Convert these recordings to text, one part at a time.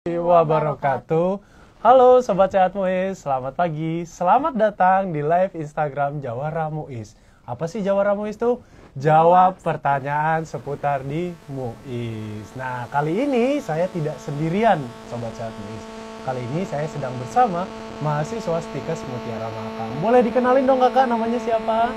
Wabarakatuh. Halo Sobat Sehat Muis, selamat pagi. Selamat datang di live Instagram Jawara Muis. Apa sih Jawara Muis tuh? Jawab pertanyaan seputar di Muis. Nah, kali ini saya tidak sendirian Sobat Sehat Muis. Kali ini saya sedang bersama mahasiswa Stikes Mutiara Mahakam. Boleh dikenalin dong kakak, namanya siapa?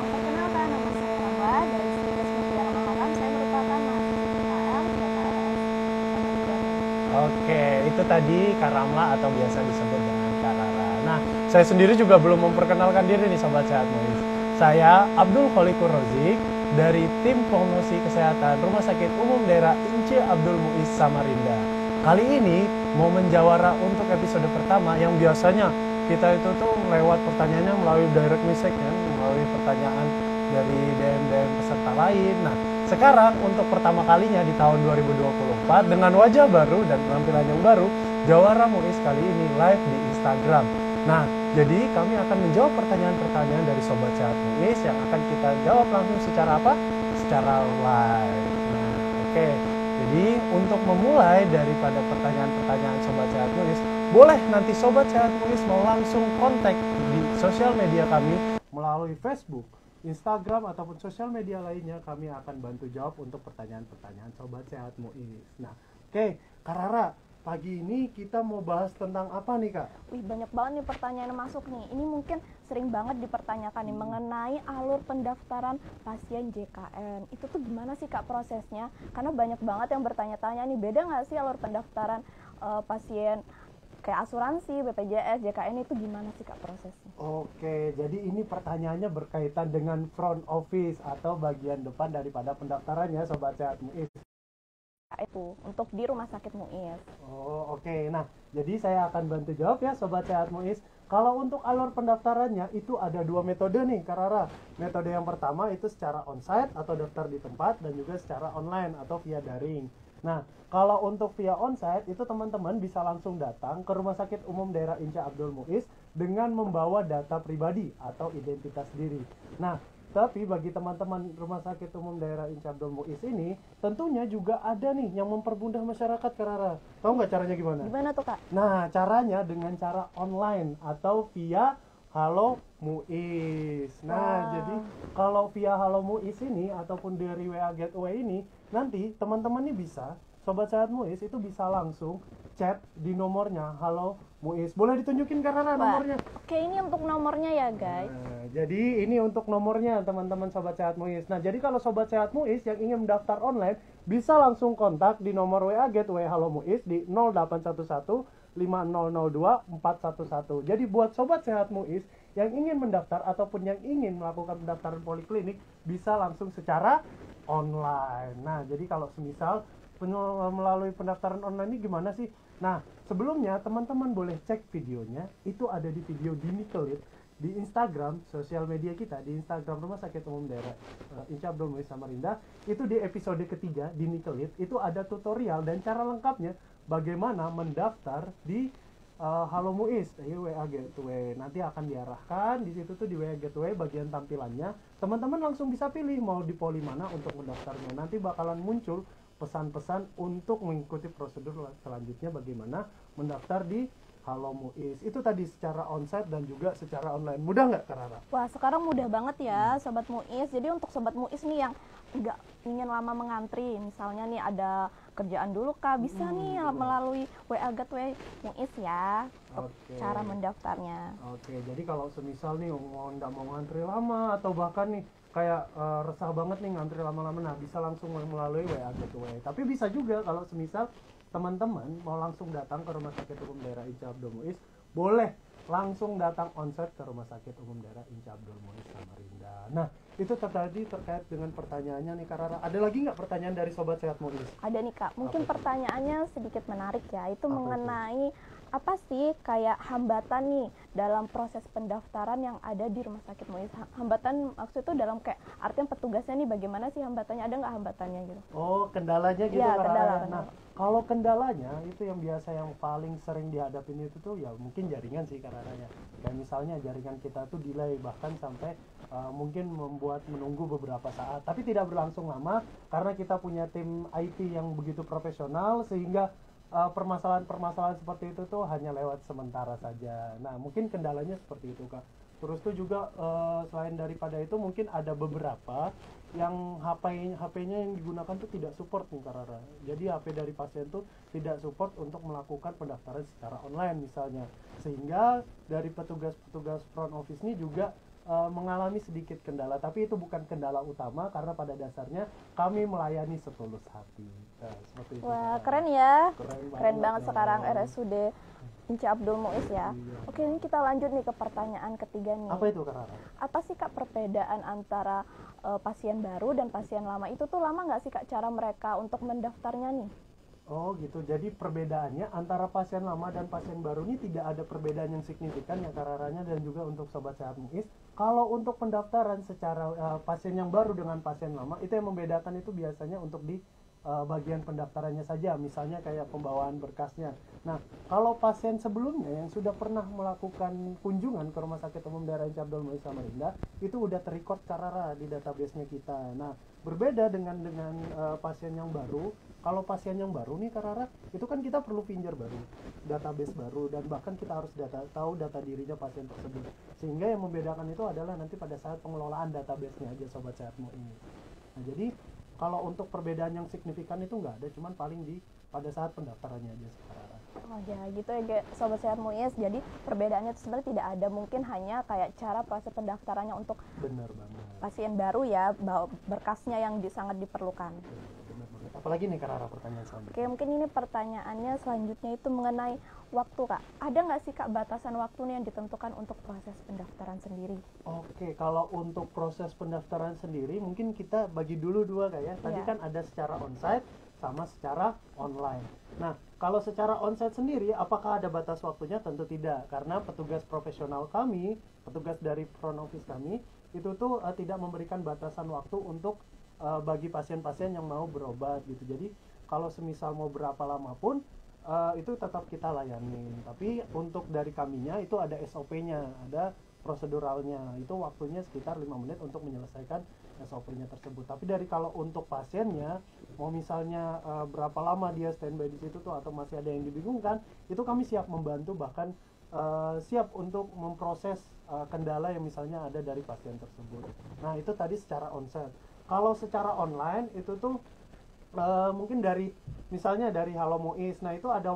Perkenalkan, nama saya Rama dari Stikes Mutiara Mahakam. Saya merupakan mahasiswa PKL Oke, itu tadi Kak Ramla atau biasa disebut dengan Kak Rara. Nah, saya sendiri juga belum memperkenalkan diri nih Sobat Sehat Muis. Saya Abdul Kholikur Rozik dari tim promosi kesehatan Rumah Sakit Umum Daerah Ince Abdul Muiz Samarinda. Kali ini mau menjawara untuk episode pertama yang biasanya kita itu tuh lewat pertanyaannya melalui direct message ya, melalui pertanyaan dari DM peserta lain. Nah, sekarang untuk pertama kalinya di tahun 2024 dengan wajah baru dan penampilan yang baru, Jawara Muis kali ini live di Instagram. Nah, jadi kami akan menjawab pertanyaan-pertanyaan dari Sobat Sehat Muis yang akan kita jawab langsung secara apa? Secara live. Nah, oke. Jadi untuk memulai daripada pertanyaan-pertanyaan Sobat Sehat Muis, boleh nanti Sobat Sehat Muis mau langsung kontak di sosial media kami melalui Facebook, Instagram ataupun sosial media lainnya. Kami akan bantu jawab untuk pertanyaan-pertanyaan Sobat Sehat Muis. Nah, oke, Kak Rara, pagi ini kita mau bahas tentang apa nih Kak? Wih, banyak banget nih pertanyaan yang masuk nih. Ini mungkin sering banget dipertanyakan nih mengenai alur pendaftaran pasien JKN. Itu tuh gimana sih Kak prosesnya? Karena banyak banget yang bertanya-tanya nih, beda nggak sih alur pendaftaran pasien kayak asuransi, BPJS, JKN itu gimana sih Kak prosesnya? Oke, jadi ini pertanyaannya berkaitan dengan front office atau bagian depan daripada pendaftarannya Sobat Sehat Muis. Itu untuk di Rumah Sakit Muiz. Oh, oke. Nah, jadi saya akan bantu jawab ya Sobat Sehat Muis. Kalau untuk alur pendaftarannya itu ada dua metode nih Kak Rara. Metode yang pertama itu secara onsite atau daftar di tempat, dan juga secara online atau via daring. Nah, kalau untuk via onsite itu teman-teman bisa langsung datang ke Rumah Sakit Umum Daerah Inca Abdul Muiz dengan membawa data pribadi atau identitas diri. Nah, tapi bagi teman-teman Rumah Sakit Umum Daerah Inca Abdul Muiz ini tentunya juga ada nih yang mempermudah masyarakat Kak Rara. Tahu nggak caranya gimana? Gimana tuh Kak? Nah, caranya dengan cara online atau via Halo Muiz. Nah, jadi kalau via Halo Muiz ini ataupun dari WA Gateway ini, nanti teman-teman nih bisa, Sobat Sehat Muiz itu bisa langsung chat di nomornya Halo Muiz. Boleh ditunjukin karena nomornya? Oke, ini untuk nomornya ya guys. Nah, jadi ini untuk nomornya teman-teman Sobat Sehat Muiz. Nah, jadi kalau Sobat Sehat Muiz yang ingin mendaftar online bisa langsung kontak di nomor WA Gateway Halo Muiz di 0811 5002 411. Jadi buat Sobat Sehat Muiz yang ingin mendaftar ataupun yang ingin melakukan pendaftaran poliklinik bisa langsung secara online. Nah, jadi kalau semisal melalui pendaftaran online ini gimana sih? Nah, sebelumnya teman-teman boleh cek videonya, itu ada di video Dinikelit di Instagram, sosial media kita, di Instagram Rumah Sakit Umum Daerah Inca Abdul Muiz Samarinda. Itu di episode ketiga Dinikelit, itu ada tutorial dan cara lengkapnya bagaimana mendaftar di Halo Muiz, WA Gateway. Nanti akan diarahkan di situ tuh di WA Gateway bagian tampilannya. Teman-teman langsung bisa pilih mau di poli mana untuk mendaftarnya. Nanti bakalan muncul pesan-pesan untuk mengikuti prosedur selanjutnya bagaimana mendaftar di Halo Muiz. Itu tadi secara onsite dan juga secara online. Mudah nggak Kak Rara? Wah, sekarang mudah banget ya Sobat Muiz. Jadi untuk Sobat Muiz nih yang nggak ingin lama mengantri, misalnya nih ada kerjaan dulu Kak, bisa nih melalui WA Gateway Muiz ya untuk cara mendaftarnya. Oke, jadi kalau semisal nih nggak mau ngantri lama atau bahkan nih kayak resah banget nih ngantri lama-lama, nah bisa langsung melalui WA Gateway. Tapi bisa juga kalau semisal teman-teman mau langsung datang ke Rumah Sakit Umum Daerah Inca Abdul Muiz, boleh langsung datang onsite ke Rumah Sakit Umum Daerah Inca Abdul Muiz Samarinda. Nah, itu tadi terkait dengan pertanyaannya nih Kak Rara. Ada lagi nggak pertanyaan dari Sobat Sehat Muiz? Ada nih Kak, mungkin pertanyaannya sedikit menarik ya, itu mengenai apa sih kayak hambatan nih dalam proses pendaftaran yang ada di Rumah Sakit Muiz? Hambatan maksud itu dalam kayak artinya petugasnya nih bagaimana sih hambatannya, ada nggak hambatannya gitu? Oh, kendalanya gitu Ya, Kak Rara. kendala. Nah, kalau kendalanya itu yang biasa yang paling sering dihadapin itu tuh ya mungkin jaringan sih Kak Rara ya. Dan misalnya jaringan kita tuh delay bahkan sampai mungkin membuat menunggu beberapa saat, tapi tidak berlangsung lama karena kita punya tim IT yang begitu profesional sehingga permasalahan-permasalahan seperti itu tuh hanya lewat sementara saja. Nah, mungkin kendalanya seperti itu, Kak. Terus tuh juga selain daripada itu mungkin ada beberapa yang HP-nya yang digunakan tuh tidak support nih, Kak Rara. Jadi HP dari pasien tuh tidak support untuk melakukan pendaftaran secara online misalnya. Sehingga dari petugas-petugas front office ini juga mengalami sedikit kendala, tapi itu bukan kendala utama karena pada dasarnya kami melayani setulus hati. Nah, seperti itu. Wah, Kak. keren ya. Keren Banget ya. sekarang RSUD Inci Abdul Muiz ya. Iya. Oke, ini kita lanjut nih ke pertanyaan ketiga nih. Apa itu, Kak Rara? Apa sih Kak perbedaan antara pasien baru dan pasien lama? Itu tuh lama nggak sih Kak cara mereka untuk mendaftarnya nih? Oh gitu, jadi perbedaannya antara pasien lama dan pasien baru ini tidak ada perbedaan yang signifikan ya, Kak Raranya, dan juga untuk Sobat Sehat Muiz. Kalau untuk pendaftaran secara pasien yang baru dengan pasien lama, itu yang membedakan itu biasanya untuk di bagian pendaftarannya saja, misalnya kayak pembawaan berkasnya. Nah, kalau pasien sebelumnya yang sudah pernah melakukan kunjungan ke Rumah Sakit Umum Daerah Inci Abdul Muiz Samarinda, itu udah terrecord Rara di database-nya kita. Nah, berbeda dengan pasien yang baru. Kalau pasien yang baru nih, Kak Rara, itu kan kita perlu finger baru, database baru, dan bahkan kita harus tahu data dirinya pasien tersebut. Sehingga yang membedakan itu adalah nanti pada saat pengelolaan database-nya aja, Sobat Sehat Muiz. Nah, jadi kalau untuk perbedaan yang signifikan itu nggak ada, cuman paling pada saat pendaftarannya aja sekarang. Oh ya gitu ya Sobat Sehat Muiz. Jadi perbedaannya itu sebenarnya tidak ada, mungkin hanya kayak cara proses pendaftarannya untuk Benar banget. pasien baru ya, berkasnya yang sangat diperlukan. Benar banget. Apalagi nih Kak Rara pertanyaan selanjutnya. Oke, mungkin ini pertanyaannya selanjutnya itu mengenai waktu Kak. Ada nggak sih Kak batasan waktu nih yang ditentukan untuk proses pendaftaran sendiri? Oke, kalau untuk proses pendaftaran sendiri mungkin kita bagi dulu dua Kak ya. Tadi Iya. kan ada secara onsite sama secara online. Nah, kalau secara onsite sendiri apakah ada batas waktunya? Tentu tidak, karena petugas profesional kami, petugas dari front office kami itu tuh tidak memberikan batasan waktu untuk bagi pasien-pasien yang mau berobat gitu. Jadi kalau semisal mau berapa lama pun itu tetap kita layani. Tapi untuk dari kaminya itu ada SOP-nya, ada proseduralnya. Itu waktunya sekitar 5 menit untuk menyelesaikan SOP-nya tersebut. Tapi dari kalau untuk pasiennya mau misalnya berapa lama dia standby di situ tuh atau masih ada yang dibingungkan, itu kami siap membantu, bahkan siap untuk memproses kendala yang misalnya ada dari pasien tersebut. Nah, itu tadi secara onsite. Kalau secara online itu tuh mungkin dari misalnya dari Halo Muiz, nah itu ada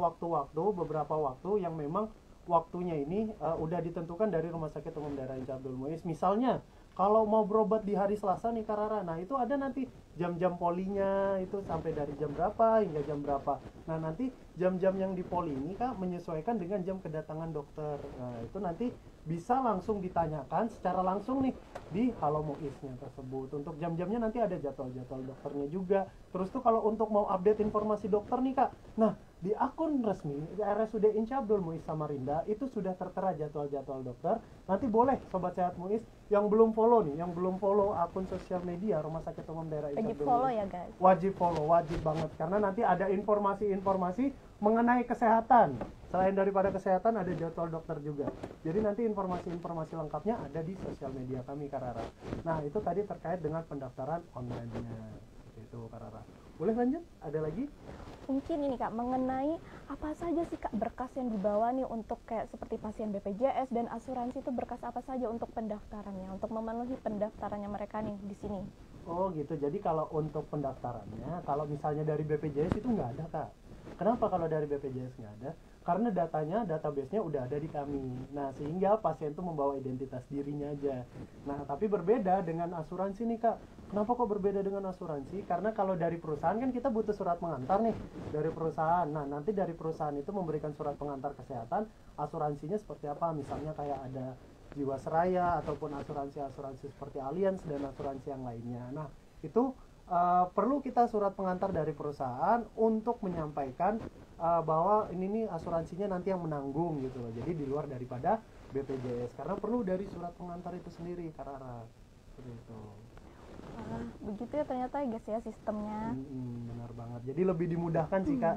beberapa waktu yang memang waktunya ini udah ditentukan dari Rumah Sakit Umum Daerah Inci Abdul Muiz. Misalnya kalau mau berobat di hari Selasa nih Kak Rara, nah itu ada nanti jam-jam polinya itu sampai dari jam berapa hingga jam berapa. Nah nanti jam-jam yang di poli ini Kak menyesuaikan dengan jam kedatangan dokter. Nah itu nanti bisa langsung ditanyakan secara langsung nih di Halo Muiznya tersebut. Untuk jam-jamnya nanti ada jadwal-jadwal dokternya juga. Terus tuh kalau untuk mau update informasi dokter nih Kak, nah di akun resmi RSUD Inci Abdul Muiz Samarinda itu sudah tertera jadwal-jadwal dokter. Nanti boleh Sobat Sehat Muiz yang belum follow akun sosial media Rumah Sakit Umum Daerah Inci Wajib Abdul follow Muiz. ya guys. Wajib follow, wajib banget, karena nanti ada informasi-informasi mengenai kesehatan. Selain daripada kesehatan ada jadwal dokter juga. Jadi nanti informasi-informasi lengkapnya ada di sosial media kami Kak Rara. Nah itu tadi terkait dengan pendaftaran online-nya. Itu Kak Rara. Boleh lanjut? Ada lagi? Mungkin ini Kak, mengenai apa saja sih Kak berkas yang dibawa nih untuk kayak seperti pasien BPJS dan asuransi, itu berkas apa saja untuk pendaftarannya, untuk memenuhi pendaftarannya mereka nih di sini? Oh gitu, jadi kalau untuk pendaftarannya, kalau misalnya dari BPJS itu nggak ada Kak. Kenapa kalau dari BPJS nggak ada? Karena database-nya udah ada di kami. Nah, sehingga pasien itu membawa identitas dirinya aja. Nah, tapi berbeda dengan asuransi nih Kak. Kenapa kok berbeda dengan asuransi? Karena kalau dari perusahaan kan kita butuh surat pengantar nih dari perusahaan. Nah, nanti dari perusahaan itu memberikan surat pengantar kesehatan, asuransinya seperti apa? Misalnya kayak ada Jiwasraya ataupun asuransi-asuransi seperti Allianz dan asuransi yang lainnya. Nah, itu perlu kita surat pengantar dari perusahaan untuk menyampaikan bahwa ini nih asuransinya nanti yang menanggung gitu loh. Jadi di luar daripada BPJS, karena perlu dari surat pengantar itu sendiri Kak Rara. Seperti itu. Begitu ya ternyata ya guys ya sistemnya. Benar banget. Jadi lebih dimudahkan sih Kak.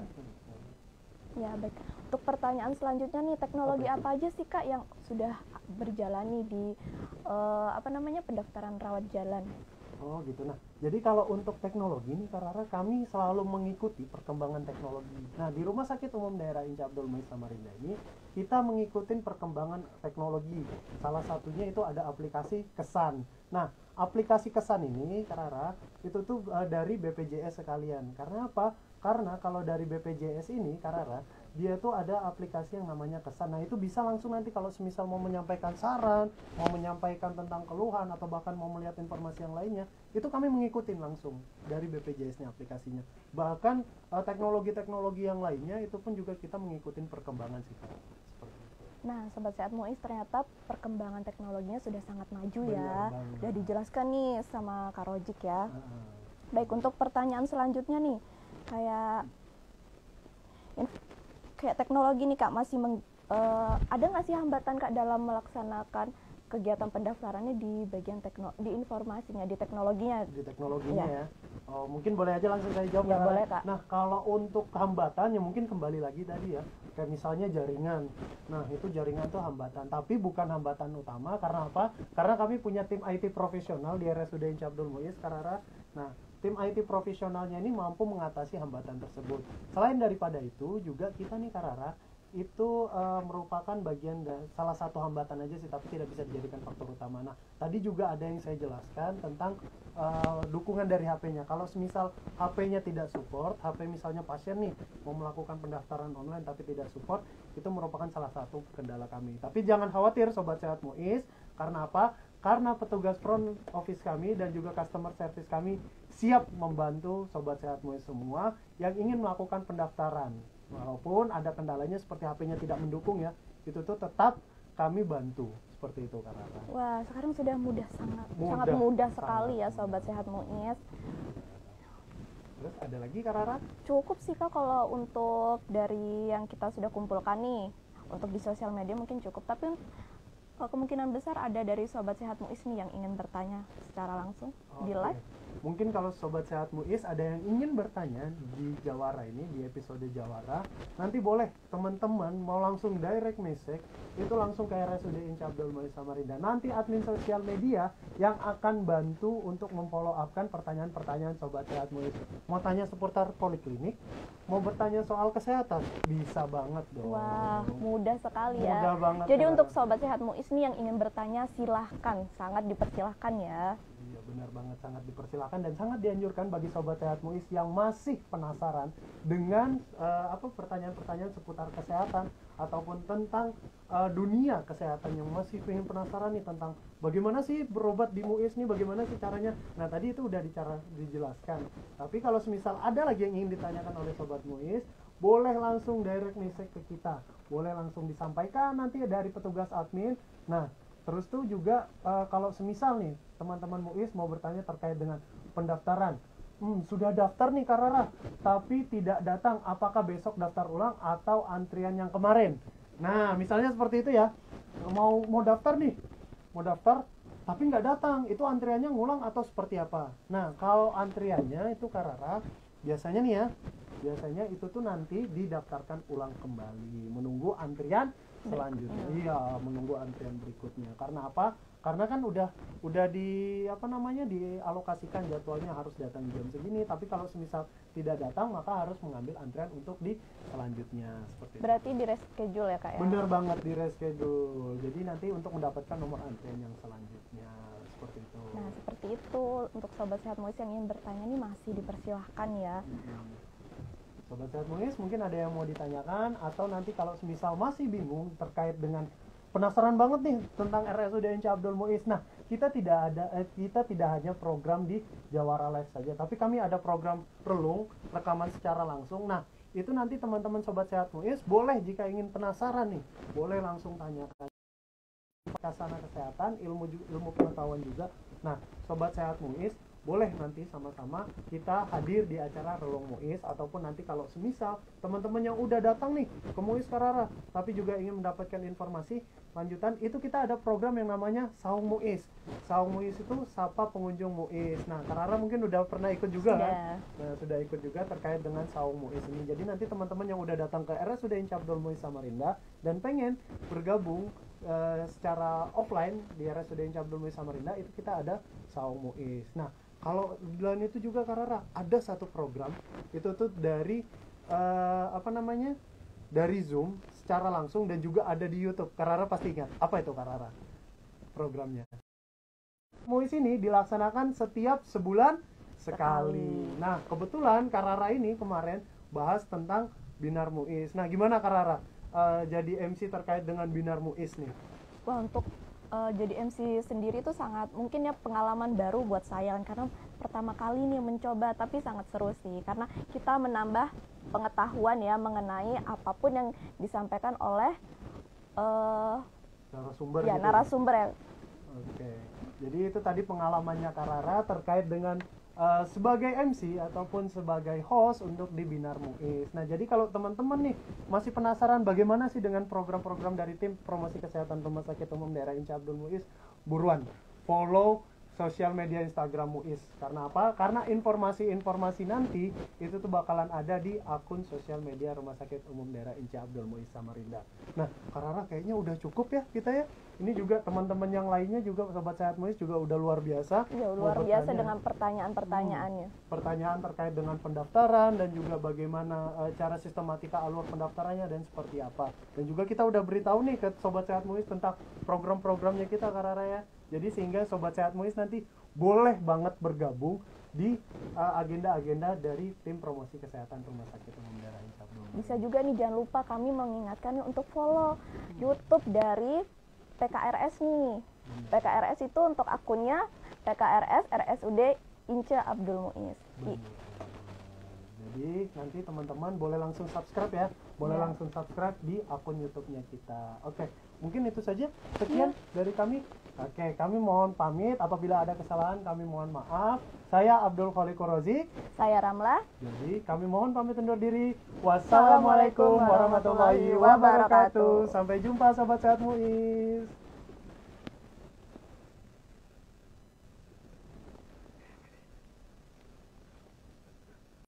Ya baik. Untuk pertanyaan selanjutnya nih, teknologi apa aja sih Kak yang sudah berjalan nih di pendaftaran rawat jalan? Oh gitu. Nah, Jadi kalau untuk teknologi nih Kak Rara, kami selalu mengikuti perkembangan teknologi. Nah, di Rumah Sakit Umum Daerah Inca Abdul Muiz Samarinda ini, kita mengikuti perkembangan teknologi. Salah satunya itu ada aplikasi Kesan. Nah, aplikasi Kesan ini Kak Rara, itu tuh dari BPJS sekalian. Karena apa? Karena kalau dari BPJS ini Kak Rara, dia tuh ada aplikasi yang namanya Kesan. Nah, itu bisa langsung nanti kalau semisal mau menyampaikan saran, mau menyampaikan tentang keluhan atau bahkan mau melihat informasi yang lainnya, itu kami mengikuti langsung dari BPJS-nya aplikasinya. Bahkan teknologi-teknologi yang lainnya itu pun juga kita mengikuti perkembangan sih Kak. Seperti itu. Nah, Sobat Sehat Muiz, ternyata perkembangan teknologinya sudah sangat maju Benar ya. banget. Udah dijelaskan nih sama Kak Rojik ya. Heeh. Baik, untuk pertanyaan selanjutnya nih, kayak kayak teknologi nih Kak, masih ada nggak sih hambatan Kak dalam melaksanakan kegiatan pendaftarannya di bagian di informasinya, di teknologinya? Di teknologinya Iya. ya. Oh, mungkin boleh aja langsung saya jawab Ya, Kak. boleh, Kak. Nah, kalau untuk hambatan ya mungkin kembali lagi tadi ya, kayak misalnya jaringan. Nah, itu jaringan tuh hambatan, tapi bukan hambatan utama. Karena apa? Karena kami punya tim IT profesional di RSUD Inca Abdul Muiz Kak Rara. Nah, tim IT profesionalnya ini mampu mengatasi hambatan tersebut. Selain daripada itu, juga kita nih Kak Rara, itu merupakan bagian dari salah satu hambatan aja sih, tapi tidak bisa dijadikan faktor utama. Nah, tadi juga ada yang saya jelaskan tentang dukungan dari HP-nya. Kalau semisal HP-nya tidak support, HP misalnya pasien nih mau melakukan pendaftaran online tapi tidak support, itu merupakan salah satu kendala kami. Tapi jangan khawatir Sobat Sehat Muiz, karena apa? Karena petugas front office kami dan juga customer service kami siap membantu Sobat Sehat Muiz semua yang ingin melakukan pendaftaran. Walaupun ada kendalanya seperti HP-nya tidak mendukung ya, itu tuh tetap kami bantu seperti itu Kak Rara. Wah, sekarang sudah sangat Mudah. mudah sekali ya Sangat. Sobat Sehat Muiz. Terus ada lagi Kak Rara? Cukup sih Kak kalau untuk dari yang kita sudah kumpulkan nih. Untuk di sosial media mungkin cukup, tapi kemungkinan besar ada dari Sobat Sehat Muiz nih yang ingin bertanya secara langsung di Oke. live. Mungkin kalau Sobat Sehat Muiz ada yang ingin bertanya di Jawara ini, di episode Jawara, nanti boleh teman-teman mau langsung direct message, itu langsung ke RSUD Inca Abdul Muiz Samarinda. Nanti admin sosial media yang akan bantu untuk memfollow upkan pertanyaan-pertanyaan Sobat Sehat Muiz. Mau tanya seputar poliklinik, mau bertanya soal kesehatan, bisa banget dong. Wah, mudah sekali ya. Mudah banget, Jadi Kak untuk Rara. Sobat Sehat Muiz nih yang ingin bertanya, silahkan, sangat dipersilahkan ya. Iya benar banget, sangat dipersilakan dan sangat dianjurkan bagi Sobat Sehat Muiz yang masih penasaran dengan pertanyaan-pertanyaan seputar kesehatan ataupun tentang dunia kesehatan, yang masih pengen penasaran nih tentang bagaimana sih berobat di Muiz nih, bagaimana sih caranya. Nah, tadi itu udah dijelaskan. Tapi kalau semisal ada lagi yang ingin ditanyakan oleh Sobat Muiz, boleh langsung direct message ke kita. Boleh langsung disampaikan nanti dari petugas admin. Nah, terus tuh juga kalau semisal nih teman-teman Muiz mau bertanya terkait dengan pendaftaran, sudah daftar nih Kak Rara, tapi tidak datang, apakah besok daftar ulang atau antrian yang kemarin? Nah, misalnya seperti itu ya, mau daftar nih, mau daftar tapi nggak datang, itu antriannya ngulang atau seperti apa? Nah, kalau antriannya itu Kak Rara, biasanya nih ya, biasanya itu tuh nanti didaftarkan ulang kembali, menunggu antrian selanjutnya. Iya, menunggu antrian berikutnya. Karena apa? Karena kan udah dialokasikan jadwalnya harus datang jam segini, tapi kalau semisal tidak datang maka harus mengambil antrian untuk di selanjutnya seperti itu. Berarti di reschedule ya Kak ya? Bener banget, di reschedule. Jadi nanti untuk mendapatkan nomor antrian yang selanjutnya seperti itu. Nah, seperti itu. Untuk Sobat Sehat Muiz yang ingin bertanya nih masih dipersilahkan ya. Sobat Sehat Muiz, mungkin ada yang mau ditanyakan, atau nanti kalau semisal masih bingung terkait dengan penasaran banget nih tentang RSUD Inca Abdul Muiz. Nah, kita tidak hanya program di Jawara Live saja, tapi kami ada program relung, rekaman secara langsung. Nah, itu nanti teman-teman Sobat Sehat Muiz boleh jika ingin penasaran nih, boleh langsung tanyakan kasana kesehatan, ilmu pengetahuan juga. Nah, Sobat Sehat Muiz boleh nanti sama-sama kita hadir di acara Relung Muiz, ataupun nanti kalau semisal teman-teman yang udah datang nih ke Muiz Kak Rara tapi juga ingin mendapatkan informasi lanjutan, itu kita ada program yang namanya Saung Muiz. Saung Muiz itu sapa pengunjung Muiz. Nah, Kak Rara mungkin udah pernah ikut juga Sudah. kan? Nah, sudah ikut juga terkait dengan Saung Muiz ini. Jadi nanti teman-teman yang udah datang ke RSUD Inca Abdul Muiz Samarinda dan pengen bergabung secara offline di RSUD Inca Abdul Muiz Samarinda, itu kita ada Saung Muiz. Nah, kalau bulan itu juga Kak Rara ada satu program itu tuh dari dari Zoom secara langsung dan juga ada di YouTube. Kak Rara pasti ingat apa itu Kak Rara programnya? MUIS ini dilaksanakan setiap sebulan sekali. Nah, kebetulan Kak Rara ini kemarin bahas tentang Binar MUIS. Nah, gimana Kak Rara jadi MC terkait dengan Binar MUIS nih? Wah, untuk jadi MC sendiri itu sangat mungkin ya pengalaman baru buat saya karena pertama kali nih mencoba, tapi sangat seru sih karena kita menambah pengetahuan ya mengenai apapun yang disampaikan oleh narasumber ya gitu. narasumber ya. Oke. Jadi itu tadi pengalamannya Kak Rara terkait dengan sebagai MC ataupun sebagai host untuk di Binar MUIS. Nah, jadi kalau teman-teman nih masih penasaran bagaimana sih dengan program-program dari tim promosi kesehatan Rumah Sakit Umum Daerah Inca Abdul Muiz, buruan follow sosial media Instagram MUIS. Karena apa? Karena informasi-informasi nanti itu tuh bakalan ada di akun sosial media Rumah Sakit Umum Daerah Inca Abdul Muiz Samarinda. Nah, Kak Rara kayaknya udah cukup ya kita ya. Ini juga teman-teman yang lainnya juga Sobat Sehat MUIS juga udah luar biasa. Ya, luar biasa dengan pertanyaan-pertanyaannya. Pertanyaan terkait dengan pendaftaran dan juga bagaimana cara sistematika alur pendaftarannya dan seperti apa. Dan juga kita udah beritahu nih ke Sobat Sehat MUIS tentang program-programnya kita Kak Rara ya. Jadi sehingga Sobat Sehat MUIS nanti boleh banget bergabung di agenda-agenda dari tim promosi kesehatan Rumah Sakit Umum Daerah Inca Abdul Muiz. Bisa juga nih jangan lupa kami mengingatkan untuk follow YouTube dari PKRS nih. PKRS itu untuk akunnya PKRS RSUD Inca Abdul Muiz. Jadi nanti teman-teman boleh langsung subscribe ya. Boleh langsung subscribe di akun YouTube-nya kita. Oke, mungkin itu saja. Sekian dari kami. Oke, kami mohon pamit. Apabila ada kesalahan, kami mohon maaf. Saya Abdul Kholikur Rozik. Saya Ramla. Jadi kami mohon pamit undur diri. Wassalamualaikum warahmatullahi wabarakatuh. Sampai jumpa Sobat Sehat MUIS.